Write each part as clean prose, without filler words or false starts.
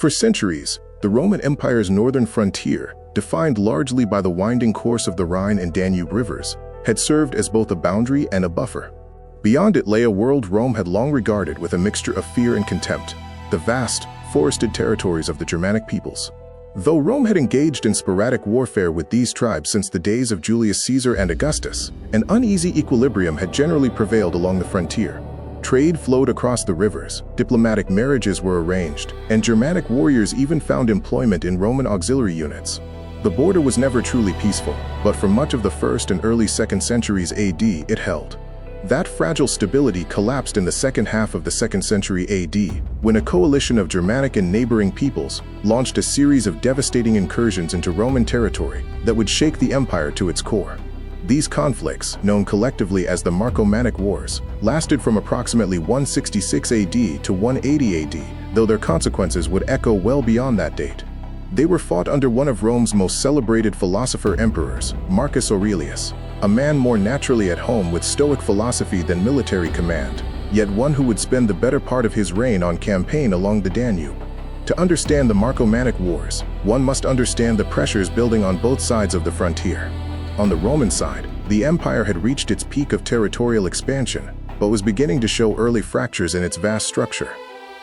For centuries, the Roman Empire's northern frontier, defined largely by the winding course of the Rhine and Danube rivers, had served as both a boundary and a buffer. Beyond it lay a world Rome had long regarded with a mixture of fear and contempt, the vast, forested territories of the Germanic peoples. Though Rome had engaged in sporadic warfare with these tribes since the days of Julius Caesar and Augustus, an uneasy equilibrium had generally prevailed along the frontier. Trade flowed across the rivers, diplomatic marriages were arranged, and Germanic warriors even found employment in Roman auxiliary units. The border was never truly peaceful, but for much of the 1st and early 2nd centuries AD it held. That fragile stability collapsed in the second half of the 2nd century AD, when a coalition of Germanic and neighboring peoples launched a series of devastating incursions into Roman territory that would shake the empire to its core. These conflicts, known collectively as the Marcomannic Wars, lasted from approximately 166 AD to 180 AD, though their consequences would echo well beyond that date. They were fought under one of Rome's most celebrated philosopher-emperors, Marcus Aurelius, a man more naturally at home with Stoic philosophy than military command, yet one who would spend the better part of his reign on campaign along the Danube. To understand the Marcomannic Wars, one must understand the pressures building on both sides of the frontier. On the Roman side, the empire had reached its peak of territorial expansion, but was beginning to show early fractures in its vast structure.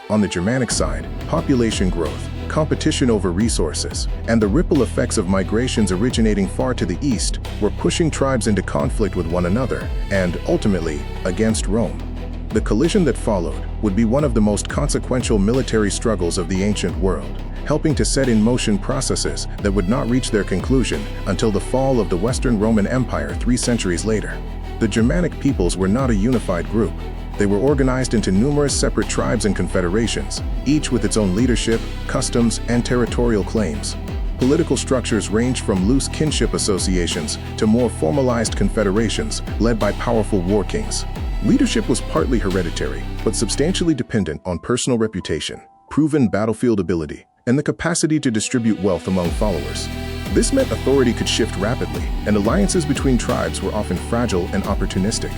On the Germanic side, population growth, competition over resources, and the ripple effects of migrations originating far to the east were pushing tribes into conflict with one another and, ultimately, against Rome. The collision that followed would be one of the most consequential military struggles of the ancient world, helping to set in motion processes that would not reach their conclusion until the fall of the Western Roman Empire 3 centuries later. The Germanic peoples were not a unified group. They were organized into numerous separate tribes and confederations, each with its own leadership, customs, and territorial claims. Political structures ranged from loose kinship associations to more formalized confederations led by powerful war kings. Leadership was partly hereditary, but substantially dependent on personal reputation, proven battlefield ability, and the capacity to distribute wealth among followers. This meant authority could shift rapidly, and alliances between tribes were often fragile and opportunistic.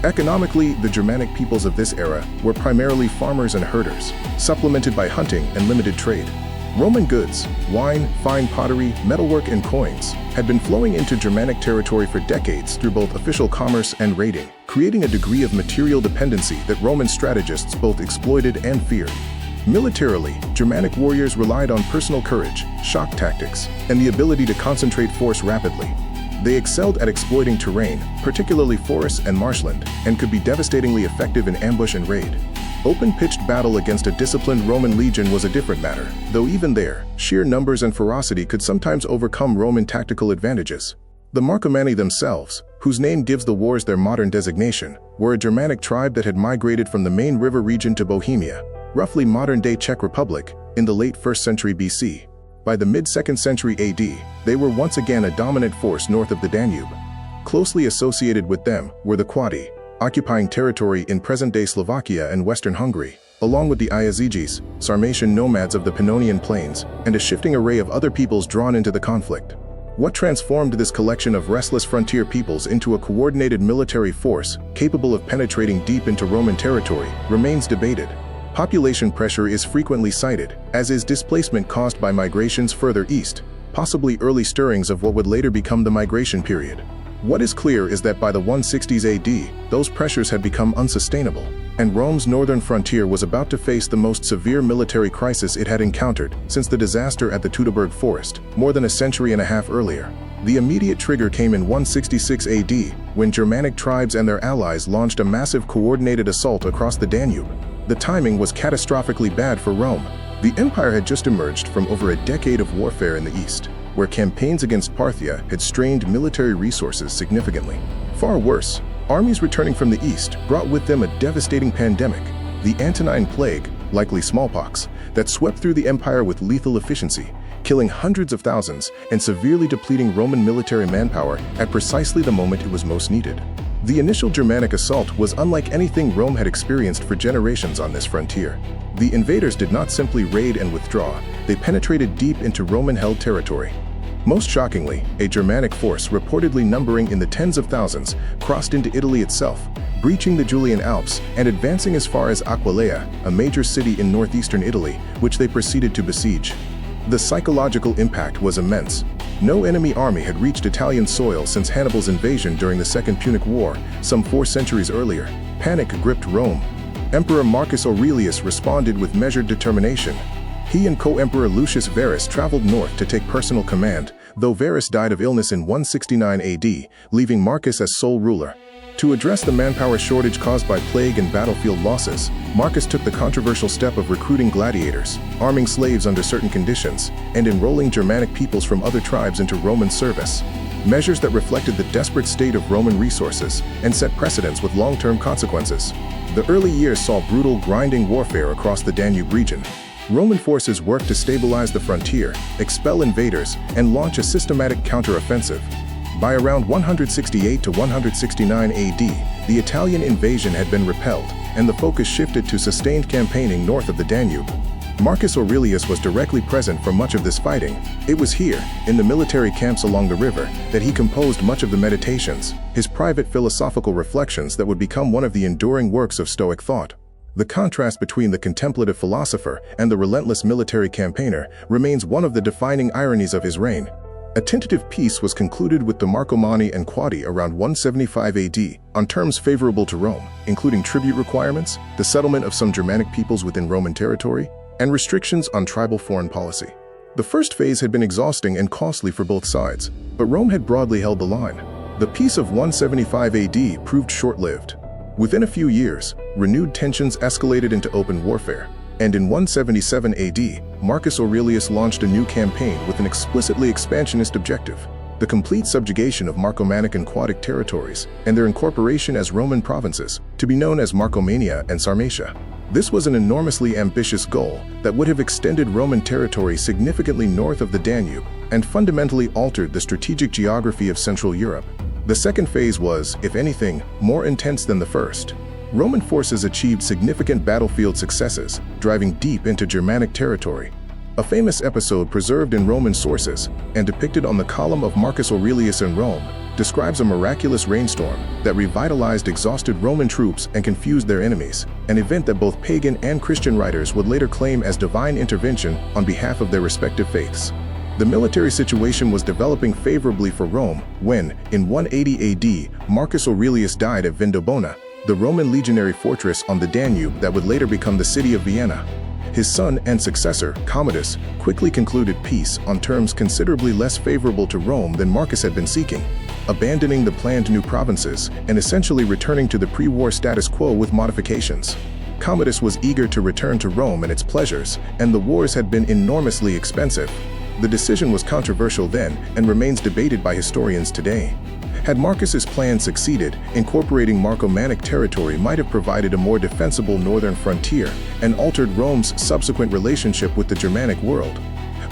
Economically, the Germanic peoples of this era were primarily farmers and herders, supplemented by hunting and limited trade. Roman goods, wine, fine pottery, metalwork, and coins had been flowing into Germanic territory for decades through both official commerce and raiding, creating a degree of material dependency that Roman strategists both exploited and feared. Militarily, Germanic warriors relied on personal courage, shock tactics, and the ability to concentrate force rapidly. They excelled at exploiting terrain, particularly forests and marshland, and could be devastatingly effective in ambush and raid. Open-pitched battle against a disciplined Roman legion was a different matter, though even there, sheer numbers and ferocity could sometimes overcome Roman tactical advantages. The Marcomanni themselves, whose name gives the wars their modern designation, were a Germanic tribe that had migrated from the main river region to Bohemia, roughly modern-day Czech Republic, in the late 1st century BC. By the mid-2nd century AD, they were once again a dominant force north of the Danube. Closely associated with them were the Quadi, occupying territory in present-day Slovakia and western Hungary, along with the Iazyges, Sarmatian nomads of the Pannonian Plains, and a shifting array of other peoples drawn into the conflict. What transformed this collection of restless frontier peoples into a coordinated military force capable of penetrating deep into Roman territory remains debated. Population pressure is frequently cited, as is displacement caused by migrations further east, possibly early stirrings of what would later become the migration period. What is clear is that by the 160s AD, those pressures had become unsustainable, and Rome's northern frontier was about to face the most severe military crisis it had encountered since the disaster at the Teutoburg Forest, more than a century and a half earlier. The immediate trigger came in 166 AD, when Germanic tribes and their allies launched a massive coordinated assault across the Danube. The timing was catastrophically bad for Rome. The empire had just emerged from over a decade of warfare in the east, where campaigns against Parthia had strained military resources significantly. Far worse, armies returning from the east brought with them a devastating pandemic, the Antonine Plague, likely smallpox, that swept through the empire with lethal efficiency, killing hundreds of thousands and severely depleting Roman military manpower at precisely the moment it was most needed. The initial Germanic assault was unlike anything Rome had experienced for generations on this frontier. The invaders did not simply raid and withdraw, they penetrated deep into Roman-held territory. Most shockingly, a Germanic force reportedly numbering in the tens of thousands crossed into Italy itself, breaching the Julian Alps and advancing as far as Aquileia, a major city in northeastern Italy, which they proceeded to besiege. The psychological impact was immense. No enemy army had reached Italian soil since Hannibal's invasion during the Second Punic War, some 4 centuries earlier. Panic gripped Rome. Emperor Marcus Aurelius responded with measured determination. He and co-emperor Lucius Verus traveled north to take personal command, though Verus died of illness in 169 AD, leaving Marcus as sole ruler. To address the manpower shortage caused by plague and battlefield losses, Marcus took the controversial step of recruiting gladiators, arming slaves under certain conditions, and enrolling Germanic peoples from other tribes into Roman service. Measures that reflected the desperate state of Roman resources and set precedents with long-term consequences. The early years saw brutal, grinding warfare across the Danube region. Roman forces worked to stabilize the frontier, expel invaders, and launch a systematic counter-offensive. By around 168 to 169 AD, the Italian invasion had been repelled, and the focus shifted to sustained campaigning north of the Danube. Marcus Aurelius was directly present for much of this fighting. It was here, in the military camps along the river, that he composed much of the Meditations, his private philosophical reflections that would become one of the enduring works of Stoic thought. The contrast between the contemplative philosopher and the relentless military campaigner remains one of the defining ironies of his reign. A tentative peace was concluded with the Marcomanni and Quadi around 175 AD on terms favorable to Rome, including tribute requirements, the settlement of some Germanic peoples within Roman territory, and restrictions on tribal foreign policy. The first phase had been exhausting and costly for both sides, but Rome had broadly held the line. The peace of 175 AD proved short-lived. Within a few years, renewed tensions escalated into open warfare, and in 177 AD, Marcus Aurelius launched a new campaign with an explicitly expansionist objective: the complete subjugation of Marcomannic and Quadic territories and their incorporation as Roman provinces, to be known as Marcomannia and Sarmatia. This was an enormously ambitious goal that would have extended Roman territory significantly north of the Danube and fundamentally altered the strategic geography of Central Europe. The second phase was, if anything, more intense than the first. Roman forces achieved significant battlefield successes, driving deep into Germanic territory. A famous episode preserved in Roman sources and depicted on the column of Marcus Aurelius in Rome describes a miraculous rainstorm that revitalized exhausted Roman troops and confused their enemies, an event that both pagan and Christian writers would later claim as divine intervention on behalf of their respective faiths. The military situation was developing favorably for Rome when, in 180 AD, Marcus Aurelius died at Vindobona, the Roman legionary fortress on the Danube that would later become the city of Vienna. His son and successor, Commodus, quickly concluded peace on terms considerably less favorable to Rome than Marcus had been seeking, abandoning the planned new provinces and essentially returning to the pre-war status quo with modifications. Commodus was eager to return to Rome and its pleasures, and the wars had been enormously expensive. The decision was controversial then and remains debated by historians today. Had Marcus's plan succeeded, incorporating Marcomannic territory might have provided a more defensible northern frontier and altered Rome's subsequent relationship with the Germanic world.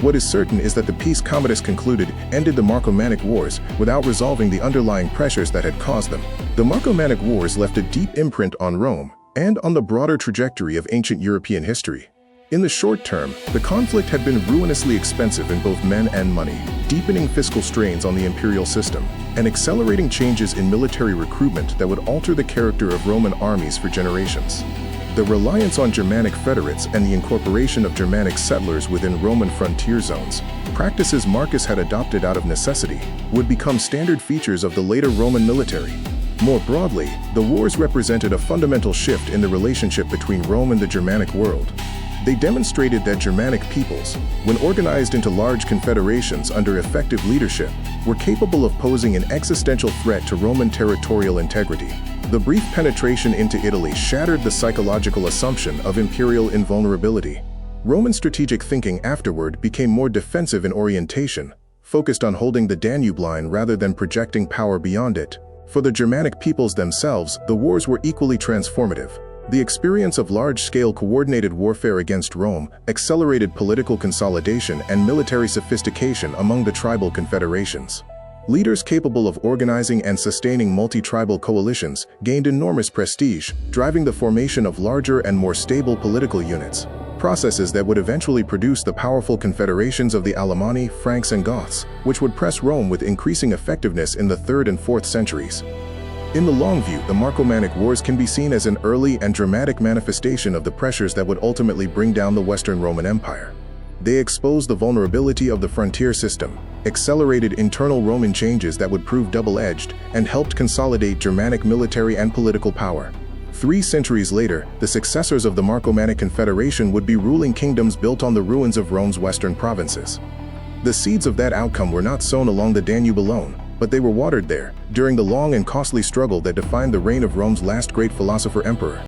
What is certain is that the peace Commodus concluded ended the Marcomannic Wars without resolving the underlying pressures that had caused them. The Marcomannic Wars left a deep imprint on Rome and on the broader trajectory of ancient European history. In the short term, the conflict had been ruinously expensive in both men and money, deepening fiscal strains on the imperial system, and accelerating changes in military recruitment that would alter the character of Roman armies for generations. The reliance on Germanic federates and the incorporation of Germanic settlers within Roman frontier zones, practices Marcus had adopted out of necessity, would become standard features of the later Roman military. More broadly, the wars represented a fundamental shift in the relationship between Rome and the Germanic world. They demonstrated that Germanic peoples, when organized into large confederations under effective leadership, were capable of posing an existential threat to Roman territorial integrity. The brief penetration into Italy shattered the psychological assumption of imperial invulnerability. Roman strategic thinking afterward became more defensive in orientation, focused on holding the Danube line rather than projecting power beyond it. For the Germanic peoples themselves, the wars were equally transformative. The experience of large-scale coordinated warfare against Rome accelerated political consolidation and military sophistication among the tribal confederations. Leaders capable of organizing and sustaining multi-tribal coalitions gained enormous prestige, driving the formation of larger and more stable political units, processes that would eventually produce the powerful confederations of the Alemanni, Franks, and Goths, which would press Rome with increasing effectiveness in the 3rd and 4th centuries. In the long view, the Marcomannic Wars can be seen as an early and dramatic manifestation of the pressures that would ultimately bring down the Western Roman Empire. They exposed the vulnerability of the frontier system, accelerated internal Roman changes that would prove double-edged, and helped consolidate Germanic military and political power. 3 centuries later, the successors of the Marcomannic Confederation would be ruling kingdoms built on the ruins of Rome's western provinces. The seeds of that outcome were not sown along the Danube alone, but they were watered there, during the long and costly struggle that defined the reign of Rome's last great philosopher-emperor.